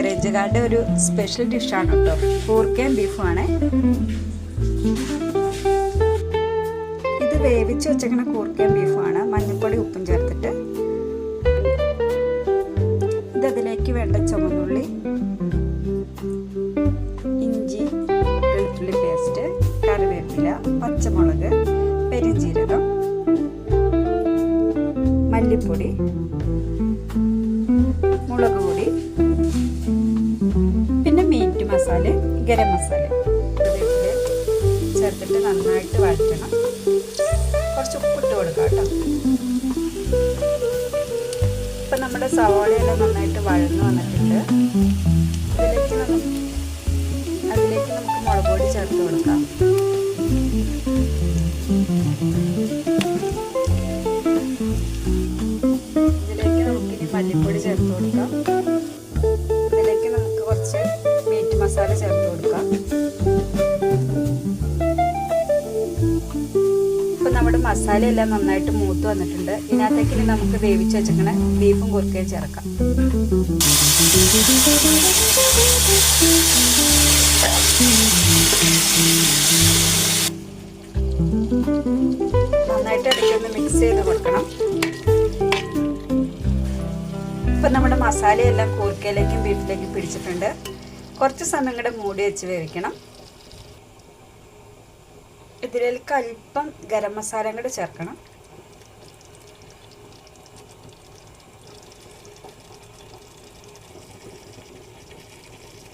ഹൈറേഞ്ചുകാരുടെ ഒരു സ്പെഷ്യൽ ഡിഷാണ് കേട്ടോ. കൂർക്കയും ബീഫുമാണ്. ഇത് വേവിച്ച് വെച്ചേക്കണ കൂർക്കയും ബീഫുമാണ്. മഞ്ഞൾപ്പൊടി ഉപ്പും ചേർത്തിട്ട് ഇതിലേക്ക് വേണ്ട ചുവന്നുള്ളി, ഇഞ്ചി, വെളുത്തുള്ളി പേസ്റ്റ്, കറിവേപ്പില, പച്ചമുളക്, പെരുംജീരകം, മല്ലിപ്പൊടി, മുളക് പൊടി, പിന്നെ മീറ്റ് മസാല, ഗരം മസാല ഇതിൽ ചേർത്തിട്ട് നന്നായിട്ട് വഴറ്റണം. കുറച്ച് ഉപ്പിട്ട് കൊടുക്കാം കേട്ടോ. ഇപ്പം നമ്മുടെ സവാളയെല്ലാം നന്നായിട്ട് വഴന്നു വന്നിട്ടുണ്ട്. അതിലേക്ക് നമുക്ക് മുളക് പൊടി ചേർത്ത് കൊടുക്കാം. ഇതിലേക്ക് നമുക്കിനി മല്ലിപ്പൊടി ചേർത്ത് കൊടുക്കാം. ഇതിലേക്ക് നമുക്ക് കുറച്ച് മീറ്റ് മസാല ചേർത്ത് കൊടുക്കാം. ഇപ്പം നമ്മുടെ മസാലയെല്ലാം നന്നായിട്ട് മൂത്ത് വന്നിട്ടുണ്ട്. ഇതിനകത്തേക്ക് ഇനി നമുക്ക് വേവിച്ച് വെച്ചിരിക്കണ ബീഫും കൂർക്കയും ചേർക്കാം. നന്നായിട്ട് ഇടയ്ക്കൊന്ന് മിക്സ് ചെയ്ത് കൊടുക്കണം. ഇപ്പം നമ്മുടെ മസാലയെല്ലാം കൂർക്കയിലേക്കും ബീഫിലേക്കും പിടിച്ചിട്ടുണ്ട്. കുറച്ച് സമയം കൂടെ മൂടി വെച്ച് വേവിക്കണം. ഇതിലേക്ക് അല്പം ഗരം മസാല കൂടെ ചേർക്കണം.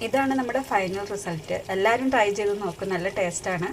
ഇതാണ് നമ്മുടെ ഫൈനൽ റിസൾട്ട്. എല്ലാവരും ട്രൈ ചെയ്ത് നോക്കും. നല്ല ടേസ്റ്റാണ്.